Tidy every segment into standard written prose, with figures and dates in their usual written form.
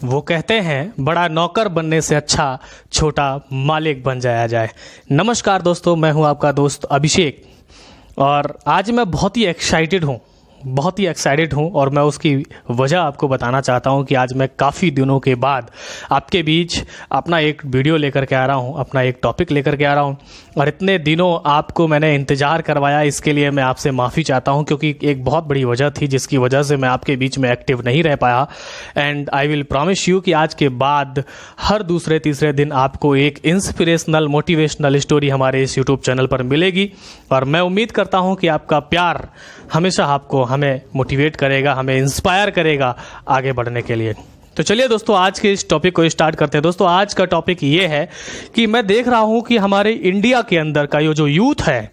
वो कहते हैं बड़ा नौकर बनने से अच्छा छोटा मालिक बन जाया जाए। नमस्कार दोस्तों, मैं हूं आपका दोस्त अभिषेक और आज मैं बहुत ही एक्साइटेड हूं और मैं उसकी वजह आपको बताना चाहता हूं कि आज मैं काफ़ी दिनों के बाद आपके बीच अपना एक वीडियो लेकर के आ रहा हूं, अपना एक टॉपिक लेकर के आ रहा हूं। और इतने दिनों आपको मैंने इंतज़ार करवाया, इसके लिए मैं आपसे माफ़ी चाहता हूं क्योंकि एक बहुत बड़ी वजह थी जिसकी वजह से मैं आपके बीच में एक्टिव नहीं रह पाया। And I will promise you कि आज के बाद हर दूसरे तीसरे दिन आपको एक इंस्पिरेशनल मोटिवेशनल स्टोरी हमारे इस यूट्यूब चैनल पर मिलेगी। और मैं उम्मीद करता हूं कि आपका प्यार हमेशा आपको हमें मोटिवेट करेगा, हमें इंस्पायर करेगा आगे बढ़ने के लिए। तो चलिए दोस्तों, आज के इस टॉपिक को स्टार्ट करते हैं। दोस्तों, आज का टॉपिक ये है कि मैं देख रहा हूं कि हमारे इंडिया के अंदर का ये जो यूथ है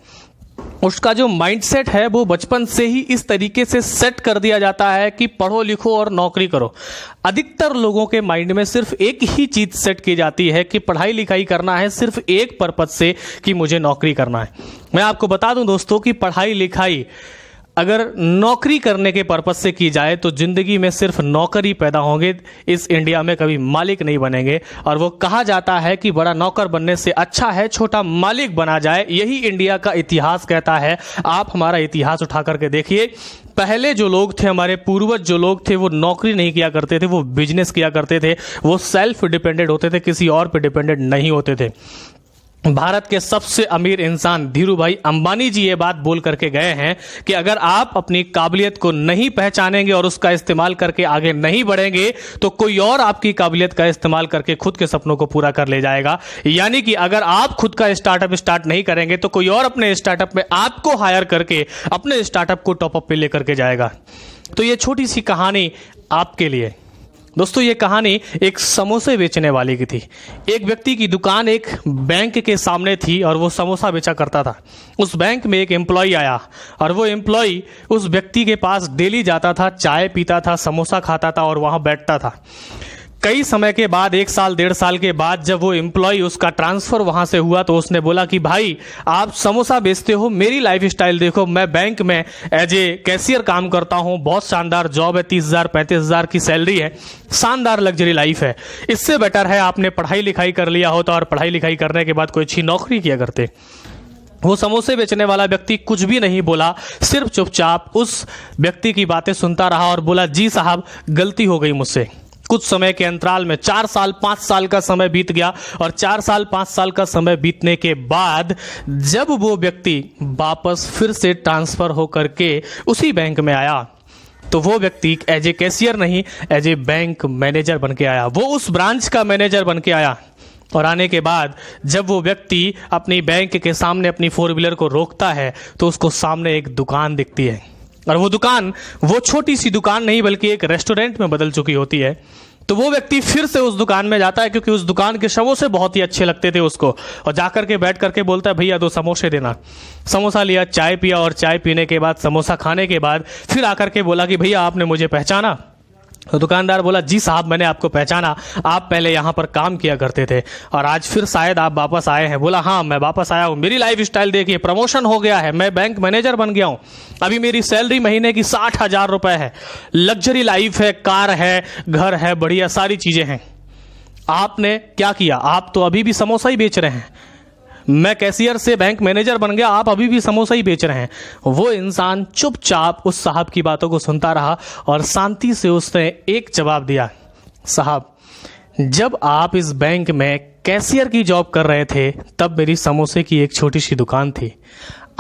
उसका जो माइंडसेट है वो बचपन से ही इस तरीके से सेट कर दिया जाता है कि पढ़ो लिखो और नौकरी करो। अधिकतर लोगों के माइंड में सिर्फ एक ही चीज सेट की जाती है कि पढ़ाई लिखाई करना है, सिर्फ एक पर्पज से कि मुझे नौकरी करना है। मैं आपको बता दूं दोस्तों कि पढ़ाई लिखाई अगर नौकरी करने के पर्पज से की जाए तो जिंदगी में सिर्फ नौकर ही पैदा होंगे, इस इंडिया में कभी मालिक नहीं बनेंगे। और वो कहा जाता है कि बड़ा नौकर बनने से अच्छा है छोटा मालिक बना जाए। यही इंडिया का इतिहास कहता है। आप हमारा इतिहास उठा करके देखिए, पहले जो लोग थे, हमारे पूर्वज जो लोग थे, वो नौकरी नहीं किया करते थे, वो बिजनेस किया करते थे, वो सेल्फ डिपेंडेंट होते थे, किसी और पे डिपेंडेंट नहीं होते थे। भारत के सबसे अमीर इंसान धीरूभाई अंबानी जी ये बात बोल करके गए हैं कि अगर आप अपनी काबिलियत को नहीं पहचानेंगे और उसका इस्तेमाल करके आगे नहीं बढ़ेंगे तो कोई और आपकी काबिलियत का इस्तेमाल करके खुद के सपनों को पूरा कर ले जाएगा। यानी कि अगर आप खुद का स्टार्टअप स्टार्ट नहीं करेंगे तो कोई और अपने स्टार्टअप में आपको हायर करके अपने स्टार्टअप को टॉपअप पे लेकर के जाएगा। तो ये छोटी सी कहानी आपके लिए दोस्तों, ये कहानी एक समोसे बेचने वाले की थी। एक व्यक्ति की दुकान एक बैंक के सामने थी और वो समोसा बेचा करता था। उस बैंक में एक एम्प्लॉय आया और वो एम्प्लॉय उस व्यक्ति के पास डेली जाता था, चाय पीता था, समोसा खाता था और वहाँ बैठता था। कई समय के बाद, 1 साल 1.5 साल के बाद जब वो एम्प्लॉय उसका ट्रांसफ़र वहाँ से हुआ तो उसने बोला कि भाई आप समोसा बेचते हो, मेरी लाइफ स्टाइल देखो, मैं बैंक में एज ए कैशियर काम करता हूँ, बहुत शानदार जॉब है, 30,000 35,000 की सैलरी है, शानदार लग्जरी लाइफ है। इससे बेटर है आपने पढ़ाई लिखाई कर लिया होता और पढ़ाई लिखाई करने के बाद कोई अच्छी नौकरी किया करते। वो समोसे बेचने वाला व्यक्ति कुछ भी नहीं बोला, सिर्फ चुपचाप उस व्यक्ति की बातें सुनता रहा और बोला जी साहब गलती हो गई मुझसे। कुछ समय के अंतराल में 4 साल 5 साल का समय बीत गया और 4 साल 5 साल का समय बीतने के बाद जब वो व्यक्ति वापस फिर से ट्रांसफ़र होकर के उसी बैंक में आया तो वो व्यक्ति एज ए कैशियर नहीं, एज ए बैंक मैनेजर बन के आया। वो उस ब्रांच का मैनेजर बन के आया और आने के बाद जब वो व्यक्ति अपनी बैंक के सामने अपनी 4 व्हीलर को रोकता है तो उसको सामने एक दुकान दिखती है और वो दुकान वो छोटी सी दुकान नहीं बल्कि एक रेस्टोरेंट में बदल चुकी होती है। तो वो व्यक्ति फिर से उस दुकान में जाता है क्योंकि उस दुकान के समोसे बहुत ही अच्छे लगते थे उसको, और जाकर के बैठ करके बोलता है भैया 2 समोसे देना। समोसा लिया, चाय पिया और चाय पीने के बाद, समोसा खाने के बाद फिर आकर के बोला कि भैया आपने मुझे पहचाना? तो दुकानदार बोला जी साहब मैंने आपको पहचाना, आप पहले यहाँ पर काम किया करते थे और आज फिर शायद आप वापस आए हैं। बोला हाँ मैं वापस आया हूँ, मेरी लाइफ स्टाइल देखिए, प्रमोशन हो गया है, मैं बैंक मैनेजर बन गया हूँ, अभी मेरी सैलरी महीने की 60,000 रुपये है, लग्जरी लाइफ है, कार है, घर है, बढ़िया सारी चीज़ें हैं। आपने क्या किया? आप तो अभी भी समोसा ही बेच रहे हैं। मैं कैशियर से बैंक मैनेजर बन गया, आप अभी भी समोसा ही बेच रहे हैं। वो इंसान चुपचाप उस साहब की बातों को सुनता रहा और शांति से उसने एक जवाब दिया, साहब जब आप इस बैंक में कैशियर की जॉब कर रहे थे तब मेरी समोसे की एक छोटी सी दुकान थी।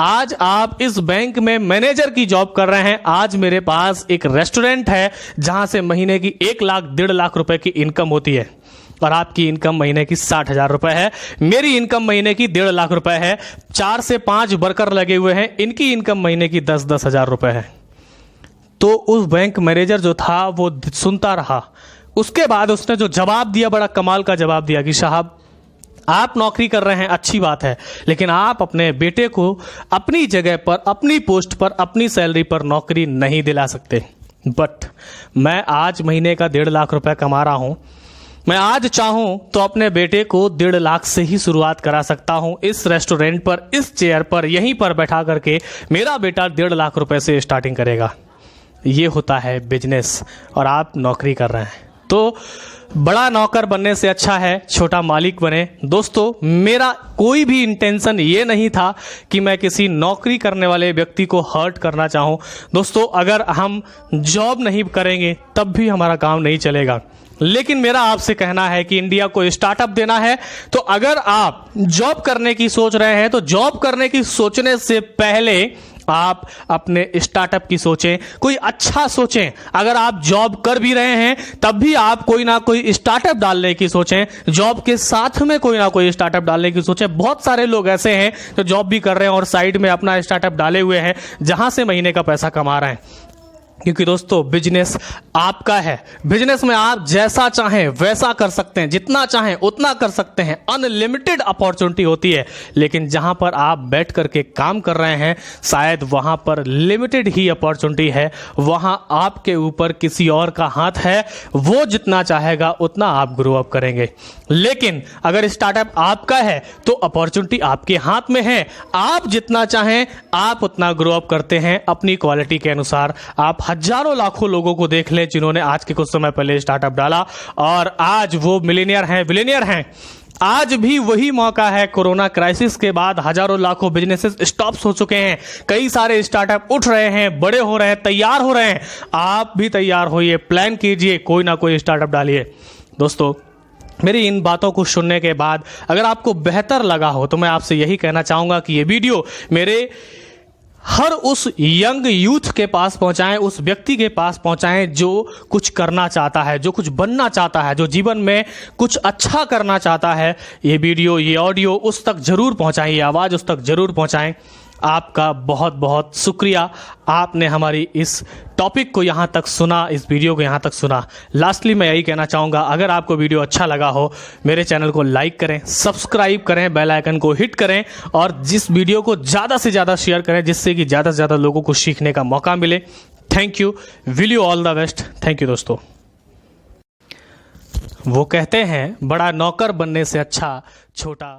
आज आप इस बैंक में मैनेजर की जॉब कर रहे हैं, आज मेरे पास एक रेस्टोरेंट है जहां से महीने की 1 लाख 1.5 लाख रुपए की इनकम होती है और आपकी इनकम महीने की 60,000 रुपये है, मेरी इनकम महीने की 1.5 लाख रुपए है, 4 से 5 वर्कर लगे हुए हैं, इनकी इनकम महीने की 10-10 हज़ार रुपये है। तो उस बैंक मैनेजर जो था वो सुनता रहा। उसके बाद उसने जो जवाब दिया, बड़ा कमाल का जवाब दिया कि साहब आप नौकरी कर रहे हैं, अच्छी बात है, लेकिन आप अपने बेटे को अपनी जगह पर, अपनी पोस्ट पर, अपनी सैलरी पर नौकरी नहीं दिला सकते। बट मैं आज महीने का 1.5 लाख रुपए कमा रहा हूं, मैं आज चाहूं तो अपने बेटे को 1.5 लाख से ही शुरुआत करा सकता हूं। इस रेस्टोरेंट पर, इस चेयर पर, यहीं पर बैठा करके मेरा बेटा 1.5 लाख रुपए से स्टार्टिंग करेगा। ये होता है बिजनेस और आप नौकरी कर रहे हैं। तो बड़ा नौकर बनने से अच्छा है छोटा मालिक बने। दोस्तों, मेरा कोई भी इंटेंशन ये नहीं था कि मैं किसी नौकरी करने वाले व्यक्ति को हर्ट करना चाहूँ। दोस्तों, अगर हम जॉब नहीं करेंगे तब भी हमारा काम नहीं चलेगा। लेकिन मेरा आपसे कहना है कि इंडिया को स्टार्टअप देना है, तो अगर आप जॉब करने की सोच रहे हैं तो जॉब करने की सोचने से पहले आप अपने स्टार्टअप की सोचें, कोई अच्छा सोचें। अगर आप जॉब कर भी रहे हैं तब भी आप कोई ना कोई स्टार्टअप डालने की सोचें, जॉब के साथ में कोई ना कोई स्टार्टअप डालने की सोचें। बहुत सारे लोग ऐसे हैं जो जॉब भी कर रहे हैं और साइड में अपना स्टार्टअप डाले हुए हैं जहां से महीने का पैसा कमा रहे हैं। क्योंकि दोस्तों, बिजनेस आपका है। बिजनेस में आप जैसा चाहें वैसा कर सकते हैं, जितना चाहें उतना कर सकते हैं, अनलिमिटेड अपॉर्चुनिटी होती है। लेकिन जहां पर आप बैठ करके काम कर रहे हैं शायद वहां पर लिमिटेड ही अपॉर्चुनिटी है, वहां आपके ऊपर किसी और का हाथ है, वो जितना चाहेगा उतना आप ग्रो अप करेंगे। लेकिन अगर स्टार्टअप आपका है तो अपॉर्चुनिटी आपके हाथ में है, आप जितना चाहें आप उतना ग्रो अप करते हैं अपनी क्वालिटी के अनुसार। आप हजारों लाखों लोगों को देख लें जिन्होंने आज के कुछ समय पहले स्टार्टअप डाला और आज वो मिलियनियर हैं, बिलियनियर हैं। आज भी वही मौका है। कोरोना क्राइसिस के बाद हजारों लाखों बिजनेसेस स्टॉप्स हो चुके हैं, कई सारे स्टार्टअप उठ रहे हैं, बड़े हो रहे हैं, तैयार हो रहे हैं। आप भी तैयार होइए, प्लान कीजिए, कोई ना कोई स्टार्टअप डालिए। दोस्तों, मेरी इन बातों को सुनने के बाद अगर आपको बेहतर लगा हो तो मैं आपसे यही कहना चाहूँगा कि ये वीडियो मेरे हर उस यंग यूथ के पास पहुंचाएं, उस व्यक्ति के पास पहुंचाएं जो कुछ करना चाहता है, जो कुछ बनना चाहता है, जो जीवन में कुछ अच्छा करना चाहता है। ये वीडियो, ये ऑडियो उस तक जरूर पहुंचाएं, ये आवाज़ उस तक जरूर पहुंचाएं। आपका बहुत बहुत शुक्रिया, आपने हमारी इस टॉपिक को यहाँ तक सुना, इस वीडियो को यहाँ तक सुना। लास्टली मैं यही कहना चाहूँगा, अगर आपको वीडियो अच्छा लगा हो मेरे चैनल को लाइक करें, सब्सक्राइब करें, बेल आइकन को हिट करें और जिस वीडियो को ज़्यादा से ज़्यादा शेयर करें जिससे कि ज़्यादा से ज़्यादा लोगों को सीखने का मौका मिले। Thank you, will you all the best. Thank you दोस्तों। वो कहते हैं बड़ा नौकर बनने से अच्छा छोटा